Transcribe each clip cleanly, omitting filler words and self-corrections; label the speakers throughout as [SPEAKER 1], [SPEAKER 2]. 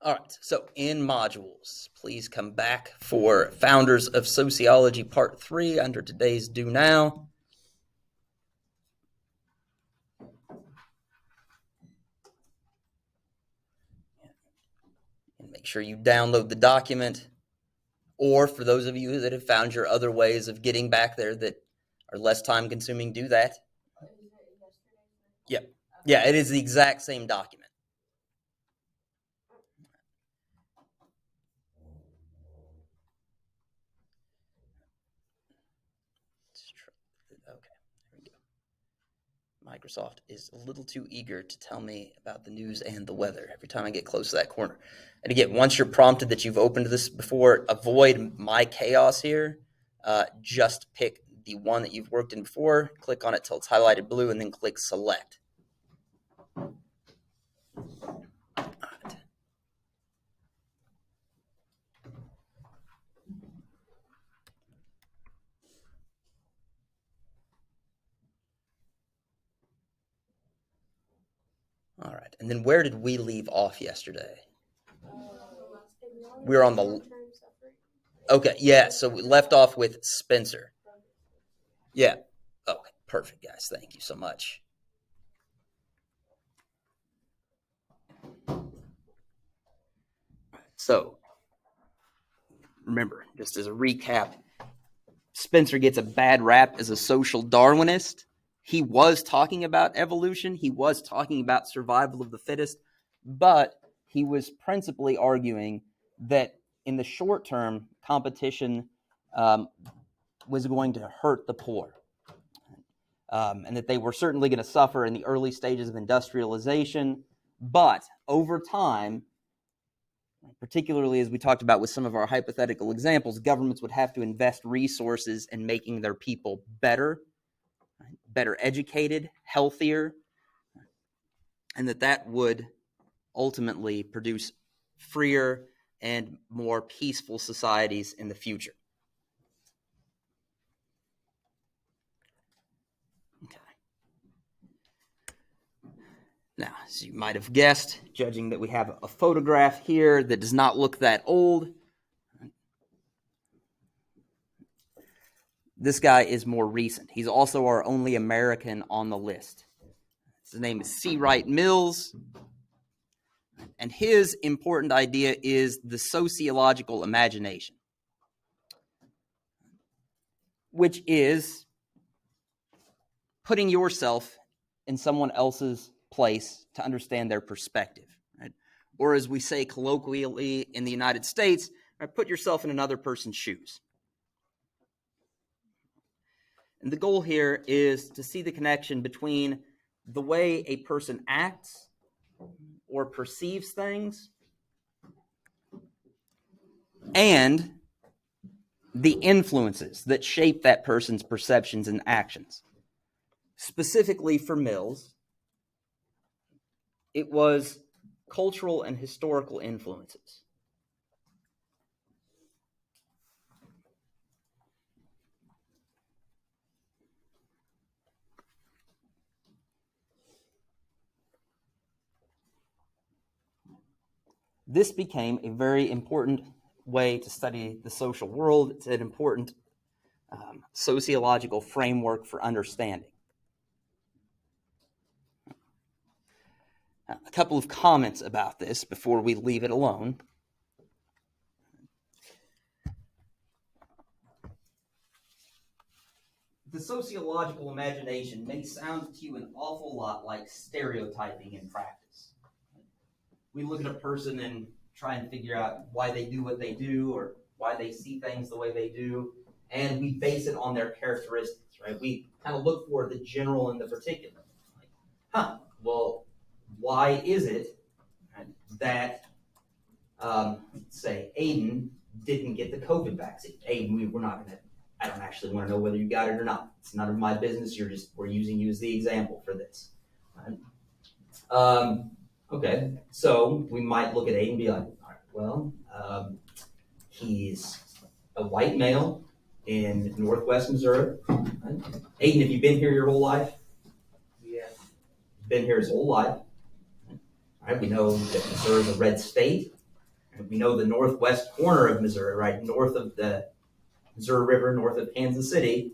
[SPEAKER 1] All right, so in modules, please come back for Founders of Sociology Part 3 under today's Due Now. And make sure you download the document. Or for those of you that have found your other ways of getting back there that are less time consuming, do that. Yep. Yeah, it is the exact same document. Okay, there we go. Microsoft is a little too eager to tell me about the news and the weather every time I get close to that corner. And again, once you're prompted that you've opened this before, avoid my chaos here. Just pick the one that you've worked in before, click on it till it's highlighted blue, and then click select. All right, and then where did we leave off yesterday? We were on the... Okay, yeah, so we left off with Spencer. Yeah, okay, perfect, guys. Thank you so much. So, remember, just as a recap, Spencer gets a bad rap as a social Darwinist. He was talking about evolution. He was talking about survival of the fittest, but he was principally arguing that in the short term, competition was going to hurt the poor, and that they were certainly going to suffer in the early stages of industrialization. But over time, particularly as we talked about with some of our hypothetical examples, governments would have to invest resources in making their people better educated, healthier, and that would ultimately produce freer and more peaceful societies in the future. Okay. Now, as you might have guessed, judging that we have a photograph here that does not look that old, this guy is more recent. He's also our only American on the list. His name is C. Wright Mills, and his important idea is the sociological imagination, which is putting yourself in someone else's place to understand their perspective, right? Or as we say colloquially in the United States, right, put yourself in another person's shoes. And the goal here is to see the connection between the way a person acts or perceives things and the influences that shape that person's perceptions and actions. Specifically for Mills, it was cultural and historical influences. This became a very important way to study the social world. It's an important sociological framework for understanding. A couple of comments about this before we leave it alone. The sociological imagination may sound to you an awful lot like stereotyping in practice. We look at a person and try and figure out why they do what they do or why they see things the way they do, and we base it on their characteristics, right? We kind of look for the general and the particular. Like, well, why is it that, say, Aiden didn't get the COVID vaccine? Aiden, we're not going to, I don't actually want to know whether you got it or not. It's none of my business. We're using you as the example for this. Right? Okay, so we might look at Aiden and be like, all right, well, he's a white male in Northwest Missouri. Right? Aiden, have you been here your whole life? Yeah. Been here his whole life. All right, we know that Missouri is a red state. We know the northwest corner of Missouri, right, north of the Missouri River, north of Kansas City,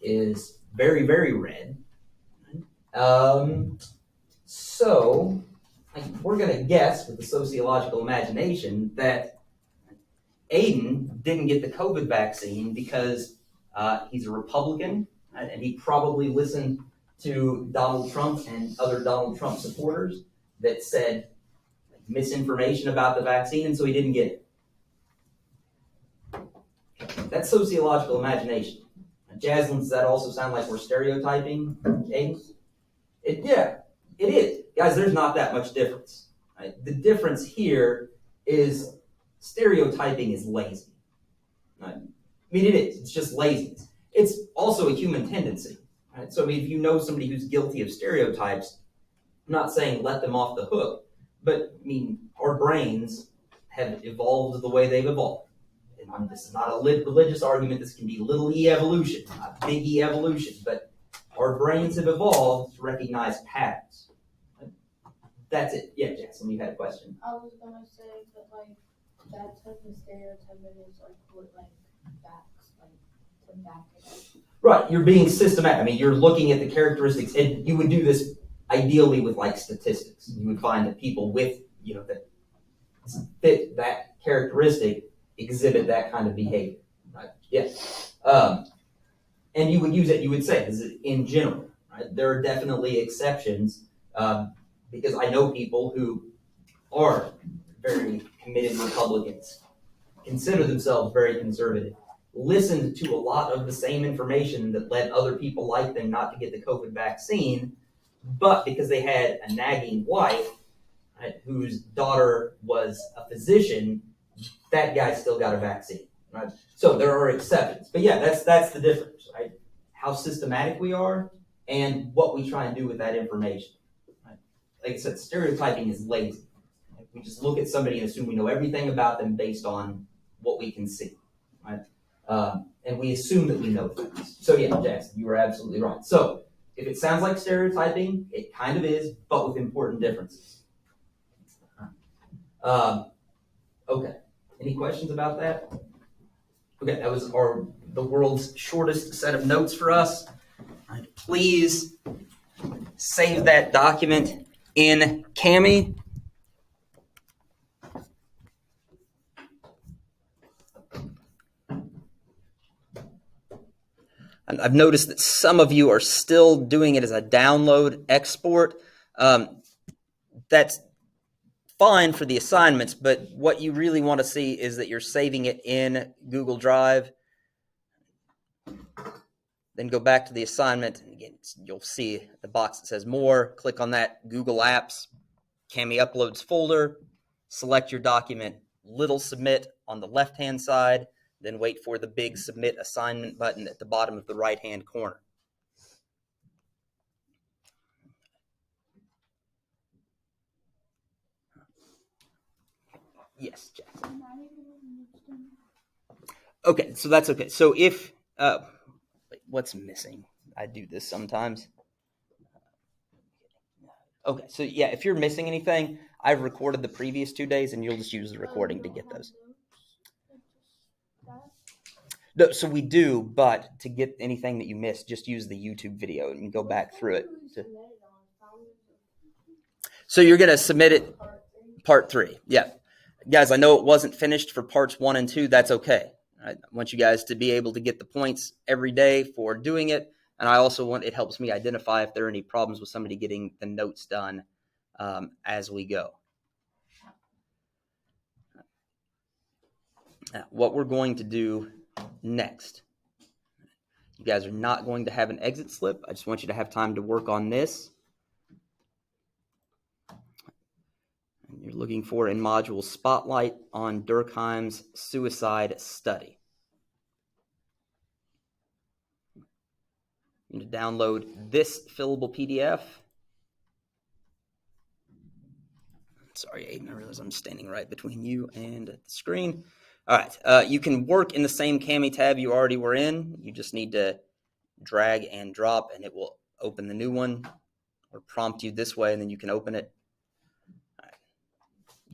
[SPEAKER 1] is very, very red. So we're going to guess with the sociological imagination that Aiden didn't get the COVID vaccine because he's a Republican, and he probably listened to Donald Trump and other Donald Trump supporters that said misinformation about the vaccine, and so he didn't get it. That's sociological imagination. Jaslyn, does that also sound like we're stereotyping, Aiden? Yeah, it is. Guys, there's not that much difference. Right? The difference here is stereotyping is lazy. Right? I mean, it is. It's just laziness. It's also a human tendency. Right? So, I mean, if you know somebody who's guilty of stereotypes, I'm not saying let them off the hook, but, I mean, our brains have evolved the way they've evolved. And this is not a religious argument. This can be little e evolution, not big E evolution, but our brains have evolved to recognize patterns. That's it. Yeah, Jackson, you had a question.
[SPEAKER 2] I was gonna say that that type of stereotyping is facts, to back it up.
[SPEAKER 1] Right, you're being systematic. I mean, you're looking at the characteristics, and you would do this ideally with statistics. You would find that people with that fit that characteristic exhibit that kind of behavior. Right? Yes. And you would use it. You would say, in general, right? There are definitely exceptions. Because I know people who are very committed Republicans, consider themselves very conservative, listened to a lot of the same information that led other people like them not to get the COVID vaccine, but because they had a nagging wife, right, whose daughter was a physician, that guy still got a vaccine. Right? So there are exceptions. But yeah, that's the difference, right? How systematic we are and what we try and do with that information. Like I said, stereotyping is lazy. We just look at somebody and assume we know everything about them based on what we can see, right? And we assume that we know things. So yeah, Jackson, you were absolutely right. So if it sounds like stereotyping, it kind of is, but with important differences. Okay. Any questions about that? Okay, that was the world's shortest set of notes for us. All right, please save that document in Cami. And I've noticed that some of you are still doing it as a download export. That's fine for the assignments, but what you really want to see is that you're saving it in Google Drive. Then go back to the assignment, and again, you'll see the box that says More. Click on that Google Apps, Cami Uploads folder, select your document, little Submit on the left-hand side, then wait for the big Submit Assignment button at the bottom of the right-hand corner. Yes, Jackson. Okay, so that's okay. So if, what's missing? I do this sometimes. Okay, so yeah, if you're missing anything, I've recorded the previous 2 days, and you'll just use the recording to get those. No, so we do, but to get anything that you missed, just use the YouTube video and go back through it. So you're going to submit it part 3. Yeah. Guys, I know it wasn't finished for parts 1 and 2. That's okay. I want you guys to be able to get the points every day for doing it. And I also want, it helps me identify if there are any problems with somebody getting the notes done as we go. Now, what we're going to do next, you guys are not going to have an exit slip. I just want you to have time to work on this. And you're looking for in module Spotlight on Durkheim's suicide study. You need to download this fillable PDF. Sorry, Aiden, I realize I'm standing right between you and the screen. All right, you can work in the same Cami tab you already were in. You just need to drag and drop, and it will open the new one or prompt you this way, and then you can open it. All right.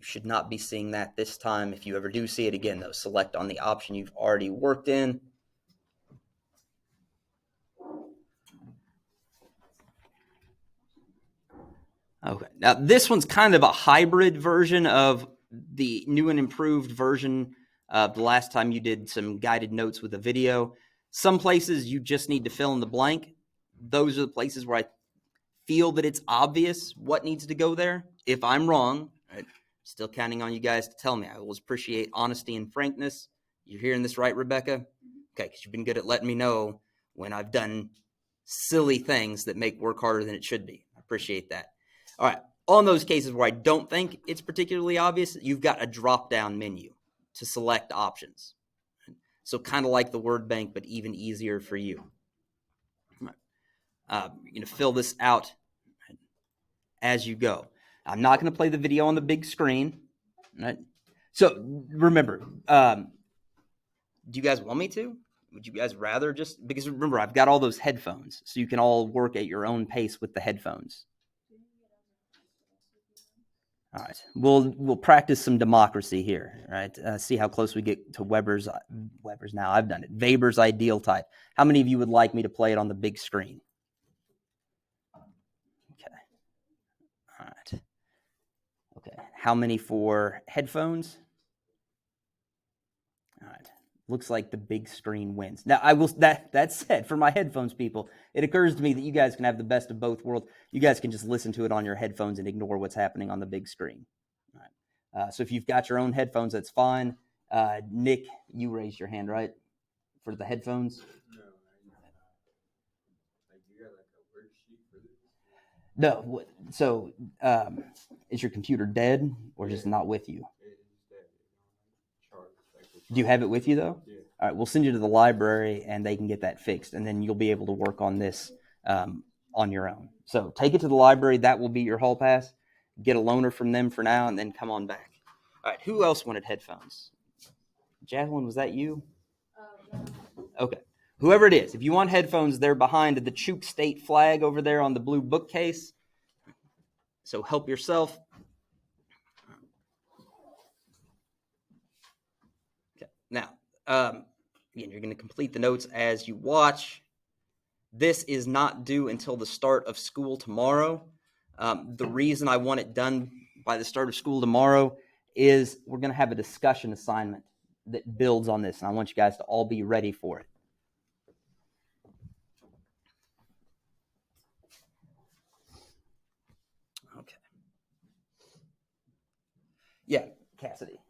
[SPEAKER 1] You should not be seeing that this time. If you ever do see it again, though, select on the option you've already worked in. Okay, now this one's kind of a hybrid version of the new and improved version of the last time you did some guided notes with a video. Some places you just need to fill in the blank. Those are the places where I feel that it's obvious what needs to go there. If I'm wrong, I'm still counting on you guys to tell me. I will appreciate honesty and frankness. You're hearing this right, Rebecca? Okay, because you've been good at letting me know when I've done silly things that make work harder than it should be. I appreciate that. All right, on those cases where I don't think it's particularly obvious, you've got a drop-down menu to select options. So kind of like the word bank, but even easier for you. You're going to fill this out as you go. I'm not going to play the video on the big screen. Right? So remember, do you guys want me to? Would you guys rather just, because remember, I've got all those headphones, so you can all work at your own pace with the headphones. All right, we'll practice some democracy here, right? See how close we get to Weber's now. I've done it. Weber's ideal type. How many of you would like me to play it on the big screen? Okay. All right. Okay. How many for headphones? All right. Looks like the big screen wins. Now, I will. That said, for my headphones people, it occurs to me that you guys can have the best of both worlds. You guys can just listen to it on your headphones and ignore what's happening on the big screen. All right. So if you've got your own headphones, that's fine. Nick, you raised your hand, right, for the headphones?
[SPEAKER 3] No, like you got like a worksheet for this?
[SPEAKER 1] No. So, is your computer dead or just not with you? Do you have it with you, though?
[SPEAKER 3] Yeah.
[SPEAKER 1] All right, we'll send you to the library, and they can get that fixed, and then you'll be able to work on this on your own. So take it to the library. That will be your hall pass. Get a loaner from them for now, and then come on back. All right, who else wanted headphones? Jacqueline, was that you? Okay. Whoever it is, if you want headphones, they're behind the Chuk State flag over there on the blue bookcase. So help yourself. Now, again, you're going to complete the notes as you watch. This is not due until the start of school tomorrow. The reason I want it done by the start of school tomorrow is we're going to have a discussion assignment that builds on this, and I want you guys to all be ready for it. Okay. Yeah, Cassidy.